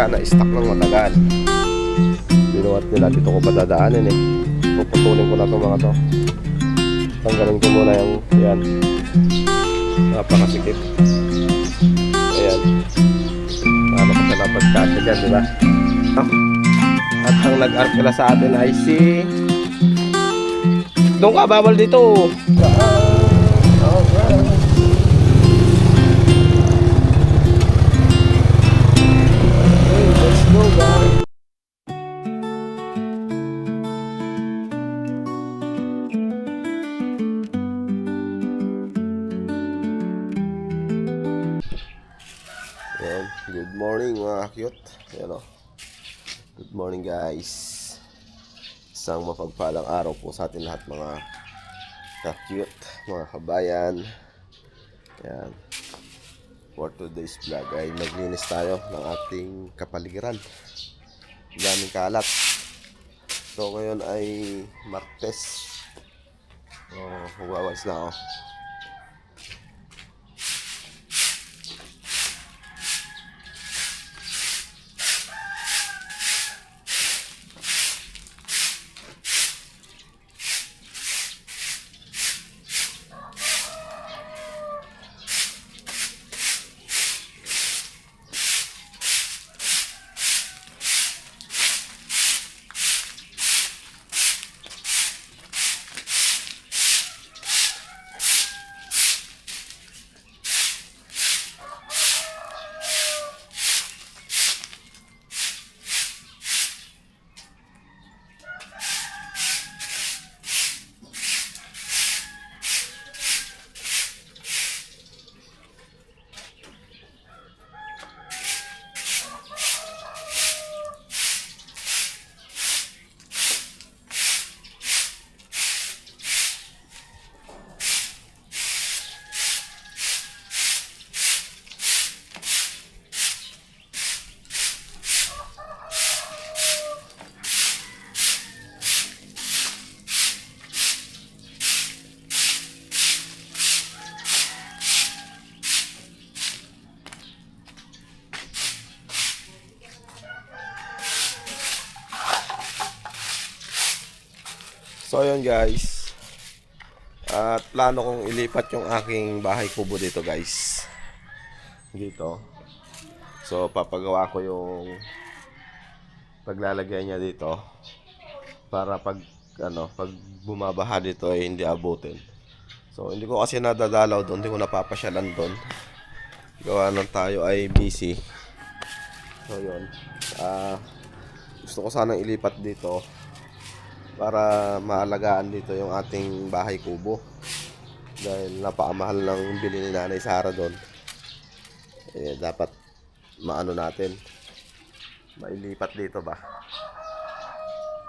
na-stuck ng matagal. Binuhat nila, dito ko padadaanin eh. Puputulin ko na itong mga to. Tanggalin ko muna yung yan. Napakasikip. Ayan. Paano ko siya napagkasya dyan, diba? At ang nag-arkila sa atin ay si... Doon ka, bawal dito. Let's go, guys. Ayan, good morning mga cute. Ayan o. Good morning guys. Isang mapagpalang araw po sa atin lahat mga ka-cute, mga kabayan. Ayan. For today's vlog ay naglinis tayo ng ating kapaligiran. Daming kalat. So ngayon ay Martes. Huwawas na ako. So yun guys, at plano kong ilipat yung aking bahay kubo dito guys. Dito. So papagawa ko yung paglalagay niya dito para pag bumabaha dito ay hindi abutin. So hindi ko kasi nadadalaw doon, hindi ko napapasyalan doon. Gawa ng tayo ay busy. So yun. Gusto ko sanang ilipat dito para maalagaan dito yung ating bahay kubo dahil napakamahal ng bili ni Nanay Sara doon. Dapat maano natin, mailipat dito ba,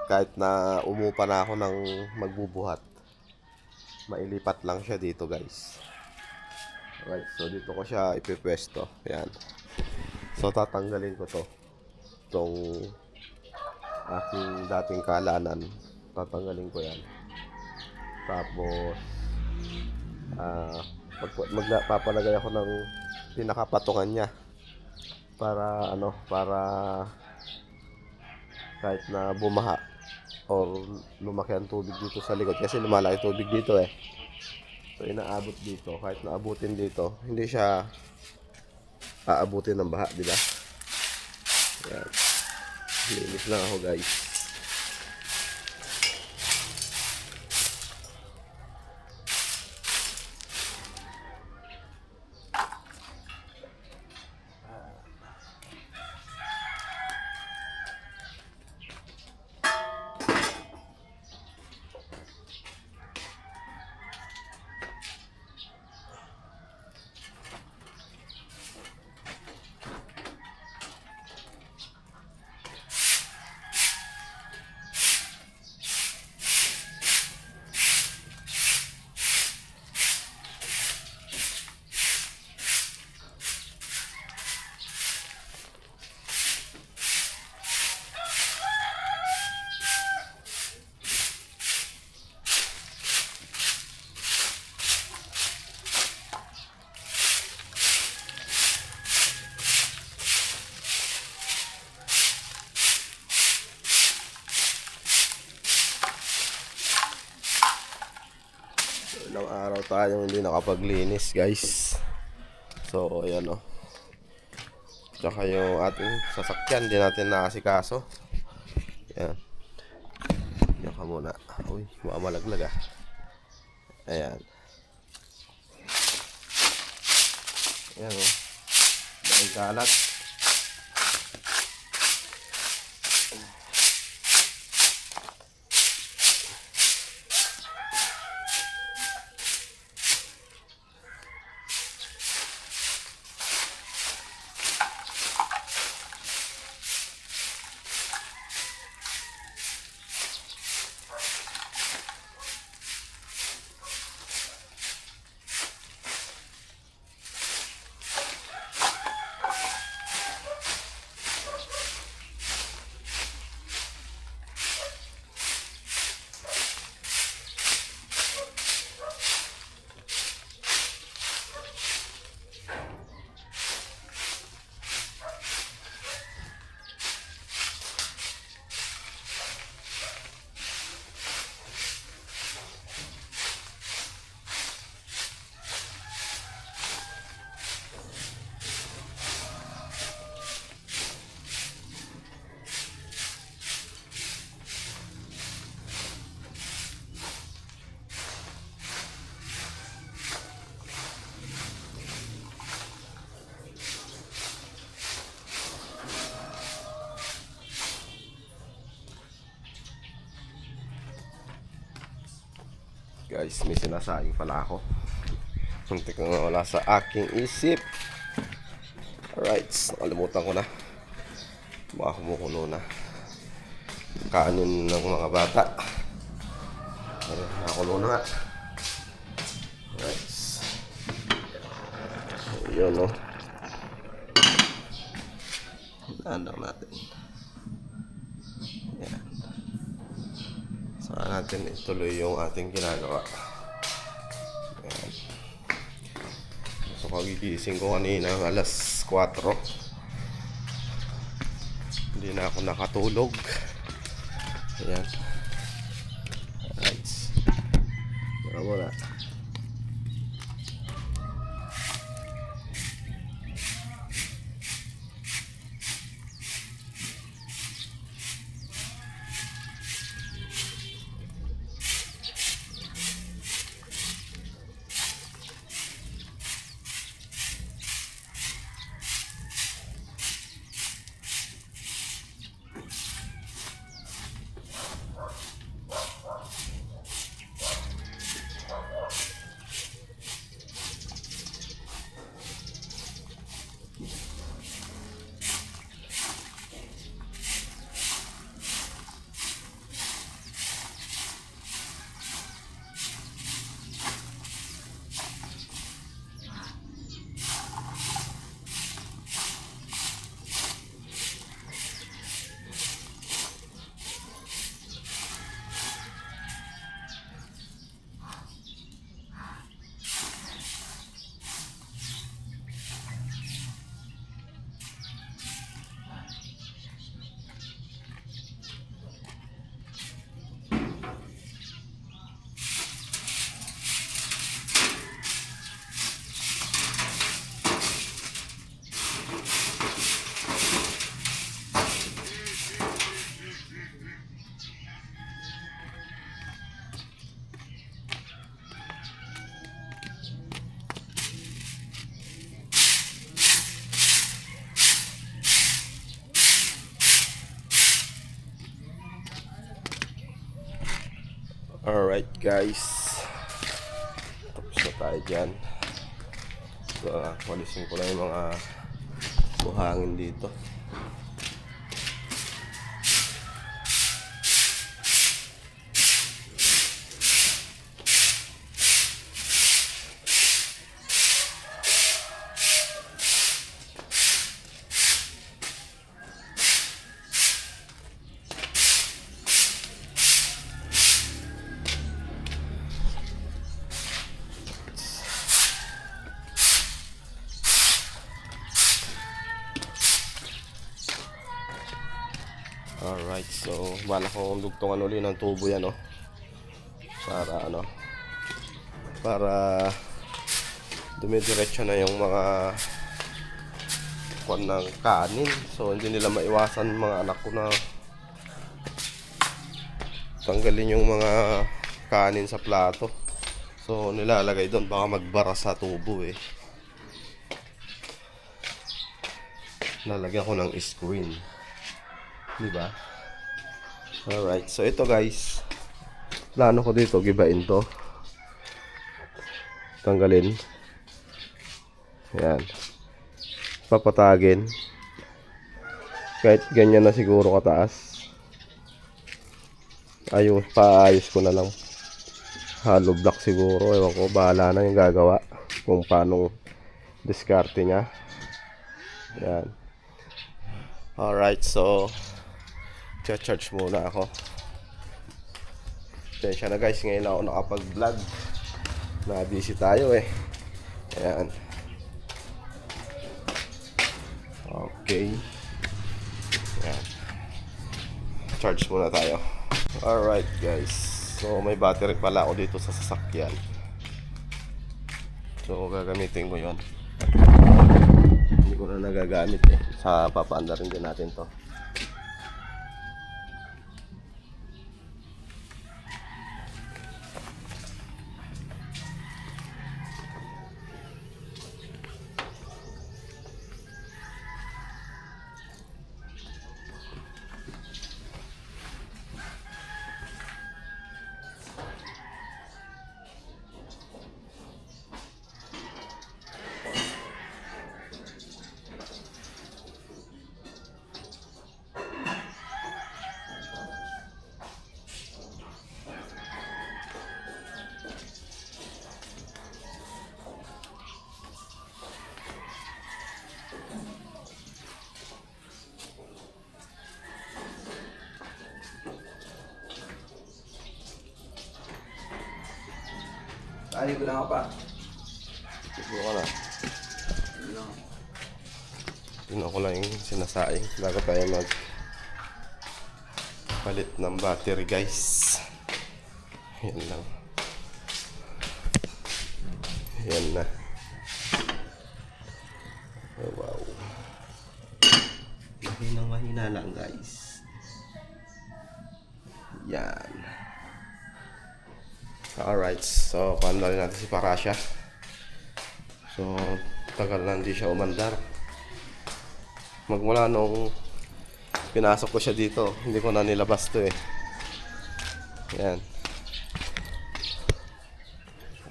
kahit na umupa na ako ng magbubuhat, mailipat lang siya dito guys. Alright, so dito ko siya ipipwesto. Yan. So tatanggalin ko itong aking dating kalanan, tatanggalin ko yan. Tapos magpapalagay ako ng pinakapatungan niya para para kahit na bumaha or lumaki ang tubig dito sa likod, kasi lumalaki tubig dito eh. So inaabot dito, kahit naabutin dito, hindi siya aabutin ng baha, di ba? Yan. Linis lang ako guys. Ilang araw tayong hindi nakapaglinis, guys. So, ayan o. Tsaka yung ating sasakyan, di natin naasikaso. Ayan. Diyan ka muna. Uy, mamalaglag ah. Ayan. Ayan o. Dahil kalat. Guys, may sinasayang pala ako. Muntik na wala sa aking isip. Alright, nakalimutan ko na. Baka kumukulo na. Kanin ng mga bata. Ayun, nakakulo na nga. Alright. Ayun o. Landang natin. Ayan. Saka natin ituloy yung ating ginagawa. Ayan. So kagigising ko kanina alas 4. Hindi na ako nakatulog. Ayan. Alright. Tara muna. Alright guys, tapos na tayo dyan. So, walisin ko lang yung mga buhangin dito. Alright, so bala ko dugtungan uli ng tubo yan, no? Para ano, para dumidiretso na yung mga kuwan ng kanin. So hindi nila maiwasan mga anak ko na tanggalin yung mga kanin sa plato. So nilalagay doon, baka magbara sa tubo eh. Lalagyan ko ng screen, di ba? Alright, so ito guys, plano ko dito, gibain to, tanggalin, yan, papatagin kahit ganyan na siguro kataas. Paayos ko na lang, hollow block siguro, ewan ko, bahala na yung gagawa kung paano diskarte nya. Yan. Alright, so charge muna ako. Tensya na guys, ngayon ako nakapag-vlog, na busy tayo eh. Ayan. Okay. Ayan. Charge muna tayo. Alright guys, so may battery pala ako dito sa sasakyan, so gagamitin ko yon. Hindi ko na nagagamit eh, sa papaanda rin din natin to. Ay, ko lang pa. Siguro ko na. Tingnan ko lang yung sinasaing bago tayo mag palit ng battery guys. Yan lang. Yan na. Oh, wow. Mahina lang guys. Yan. Alright, so paano rin natin si Parasha. So tagal na hindi siya umandar. Magmula nung pinasok ko siya dito, hindi ko na nilabas to eh. Yan.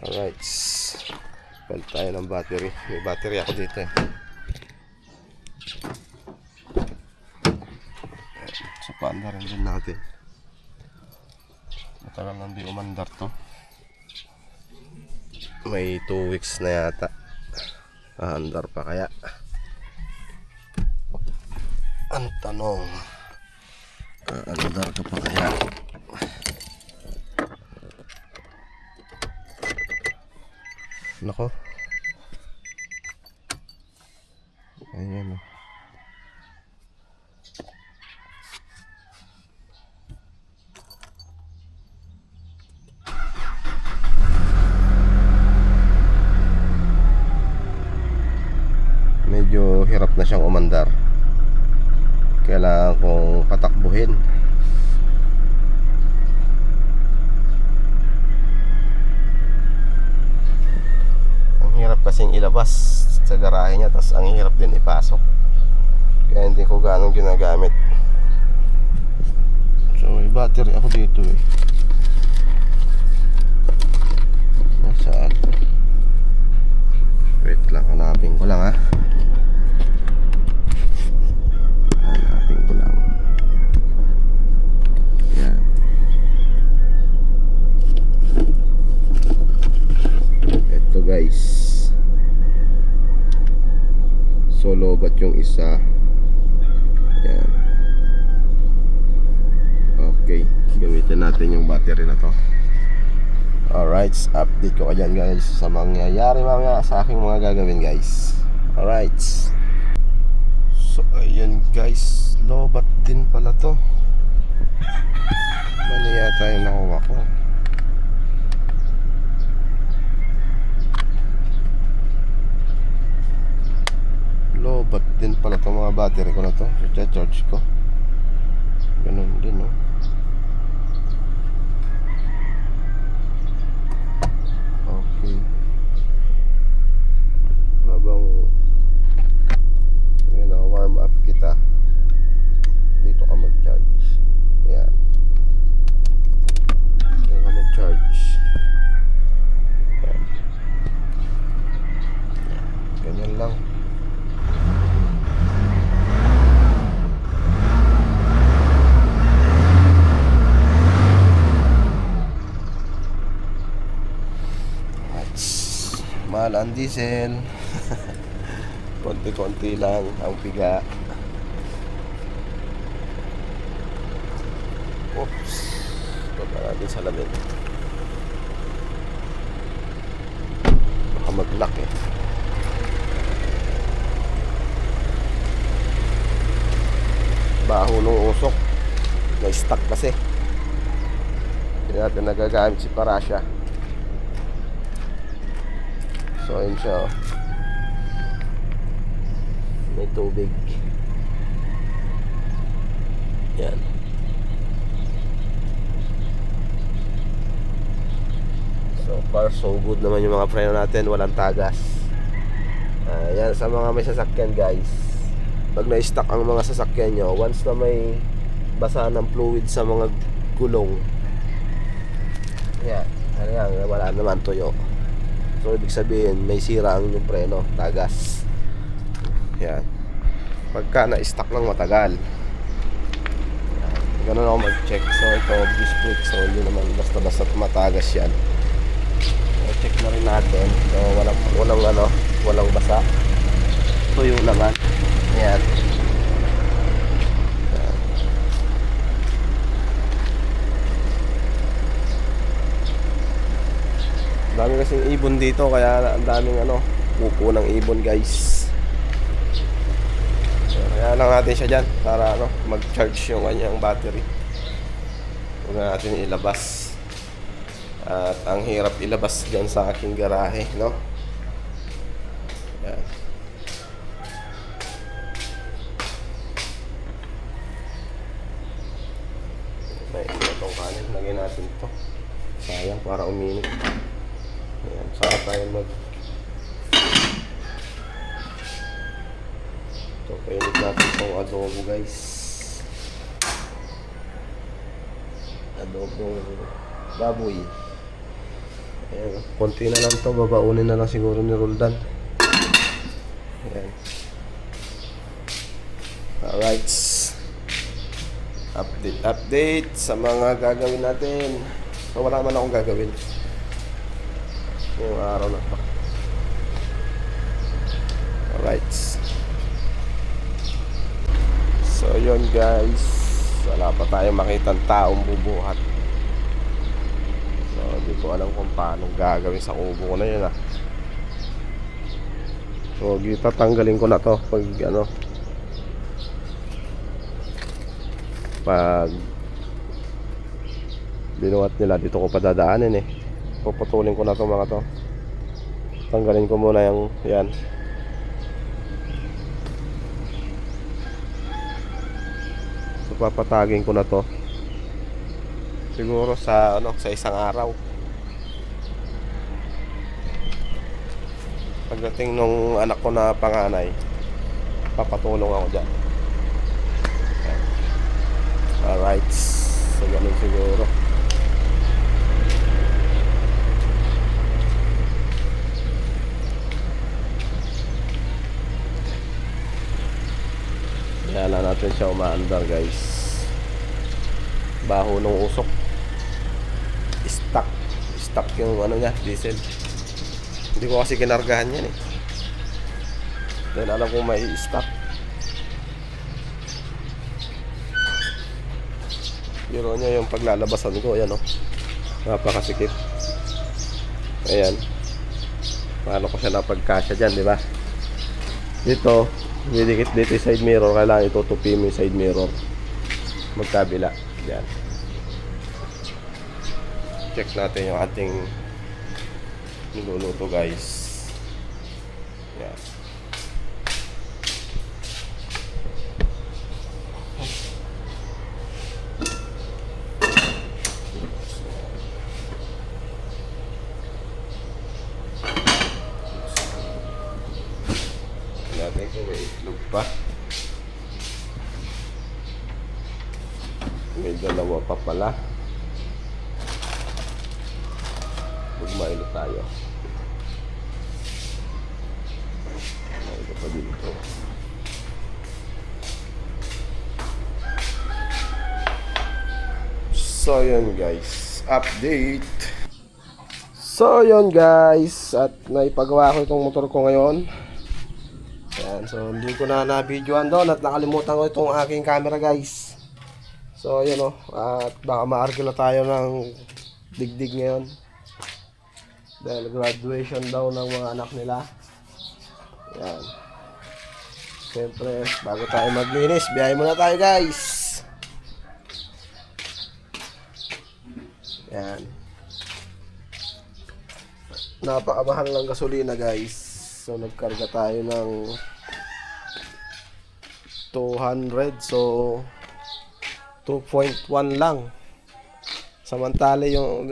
Alright, palit tayo ng battery. May battery ako dito eh. So paanda rin din natin. Matagal na hindi umandar to. May 2 weeks na yata. Andar pa kaya? Ang tanong, andar ka pa kaya? Nako. Ayan o. Medyo hirap na siyang umandar. Kailangan kong patakbuhin. Ang hirap kasing ilabas sa garahe niya, tapos ang hirap din ipasok. Kaya hindi ko ganong ginagamit. So may battery ako dito eh. Nasaan? Wait lang, hanapin ko lang ha. Hanapin ko lang. Yan. Ito guys. Solo bat yung isa. Yan. Okay, gamitin natin yung battery na to. Alright, update ko kayan guys sa mangyayari mamaya sa aking mga gagawin guys. Alright. So ayan guys, lobat din pala to. Mali yata yung nakuha ko. battery ko na to. I-charge ko. Ganun din, no? Okay. Habang warm up kita, dito ka mag-charge. Yan. Dito ka mag-charge. Yan. Ganyan lang. Mahal ang diesel. Konti-konti lang ang piga. Oops. Baba natin sa lamin. Baka mag-lock eh. Baho nung usok. Na-stuck kasi. Hindi natin nagagamit si Parasya. So, yun siya, oh. May tubig. Yan. So far so good naman yung mga preno natin. Walang tagas. Yan, sa mga may sasakyan guys, pag na-stuck ang mga sasakyan nyo, once na may basa ng fluid sa mga gulong, yan, wala naman tuyo. So ibig sabihin may sira ang yung preno, tagas. Yan. Pagka na-stuck lang matagal. Yan. Ganun ako mag-check. So ito, disc brake. So hindi naman basta-basta tumatagas yan. So check na rin natin. So walang basa. Tuyo naman. Yan. Yan. Dami kasing ibon dito, kaya ang daming pupo ng ibon guys. Kaya lang natin siya dyan para mag-charge yung kanyang battery. Huwag na natin ilabas. At ang hirap ilabas dyan sa aking garahe, no? Yan. May itong kanin. Lagyan natin ito. Sayang para uminit. Ayan. Saka tayo So, painit natin itong adobo guys. Adobo baboy. Ayan. Konti na lang ito. Babaunin na lang siguro ni Roldan. Ayan. Alright. Update sa mga gagawin natin. So, wala man akong gagawin yung araw na ito. Alright. So yun guys, wala pa tayong makitang taong bubuhat. So hindi ko alam kung paano gagawin sa kubo ko na yun So tatanggalin ko na to pag pag binuhat nila. Dito ko pa dadaanin puputulin ko na to mga to. Tanggalin ko muna yung yan. Papatagin ko na to siguro sa isang araw. Pagdating nung anak ko na panganay, papatulong ako dyan. Alright, so ganun siguro. Kaya lang natin siya umaandar guys. Baho nung usok. Stuck yung niya, diesel. Hindi ko kasi kinargahan yan Dahil alam kong may stuck. Biro niya yung paglalabasan ko, ayan napakasikip. Ayan. Paano ko siya napagkasya dyan, di ba? Dito didikit dito yung side mirror, kailangan itutupi mo yung side mirror magkabila. Yan. Check natin yung ating niluluto guys. Yan. May dalawa pa pala. Magmailo tayo. Mailo pa dito. So yun guys, update. So yun guys, at naipagawa ko itong motor ko ngayon. Ayan, so hindi ko na na-videoan doon at nakalimutan ko itong aking camera guys. So yun o, at baka ma-argue na tayo ng digdig ngayon. Dahil graduation daw ng mga anak nila. Ayan. Siyempre, bago tayo maglinis, biyahe muna tayo guys. Yan. Napakamahal ng gasolina guys. So nagkarga tayo ng 200. So 2.1 lang. Samantala yung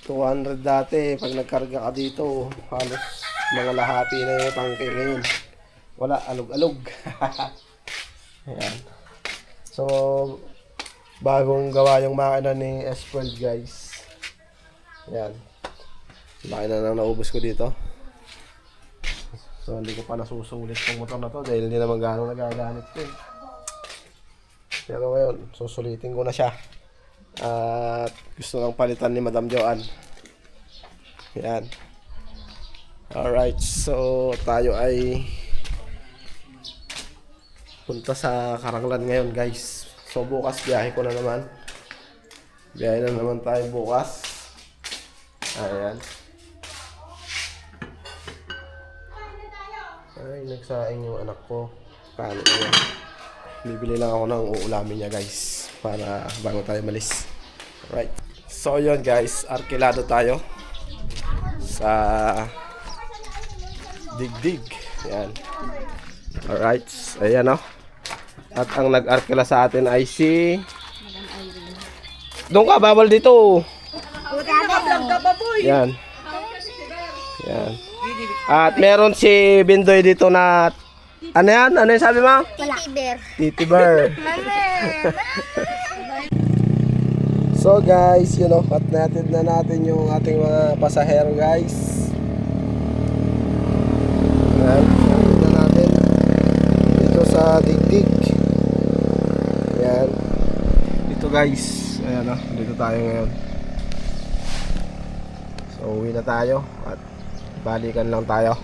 200 dati, pag nagkarga ka dito, halos mga lahati na yung tangke ngayon. Wala, alog-alog. Ayan. So bagong gawa yung makina ni S12 guys. Yan. Makina na naubos ko dito. So hindi ko pa nasusulit yung motor na to dahil hindi naman gano'ng nagagamit ko. Pero ngayon, susulitin ko na siya. At gusto lang palitan ni Madam Joanne. Yan. Alright, so tayo ay punta sa Karanglan ngayon guys. So bukas biyahe ko na naman. Biyahe na naman tayo bukas. Ayan. Ay, nagsaing yung anak ko. Paano yan? Bibili lang ako ng uulamin niya guys. Para bago tayo malis. Alright. So yun guys, arkilado tayo. Sa Digdig. Ayan. Alright. Ayan o. At ang nag-arkila sa atin ay si doon ka, bawal dito. Yan. Yan. At meron si Bindoy dito na ano yan? Ano yung sabi mo? Titiber. Titiber. So guys, you know, at natin na natin yung ating mga pasahero guys. Ayan, natin na natin dito sa Digdig. Ayan. Dito guys. Ayan o. Dito tayo ngayon. So uwi na tayo. At balikan lang tayo.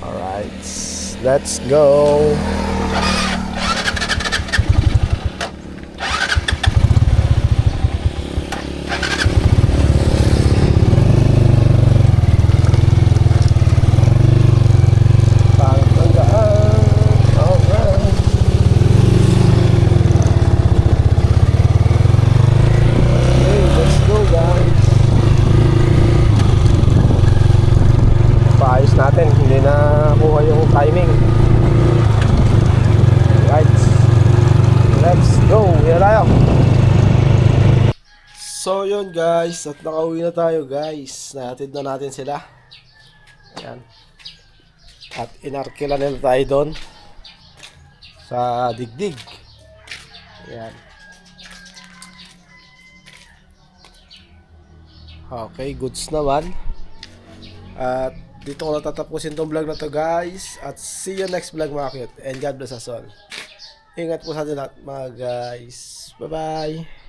Alright. Let's go. Natin, hindi na kuha yung timing. Right. Let's go. Here tayo. So yun guys, at nakauwi na tayo guys. Nahatid na natin sila. Ayan. At inarkila nila tayo doon sa Digdig. Ayan. Okay, goods naman. At dito ko natatapusin tong vlog na to guys. At see you next vlog mga cute. And God bless us all. Ingat po sa atin lahat mga guys. Bye bye.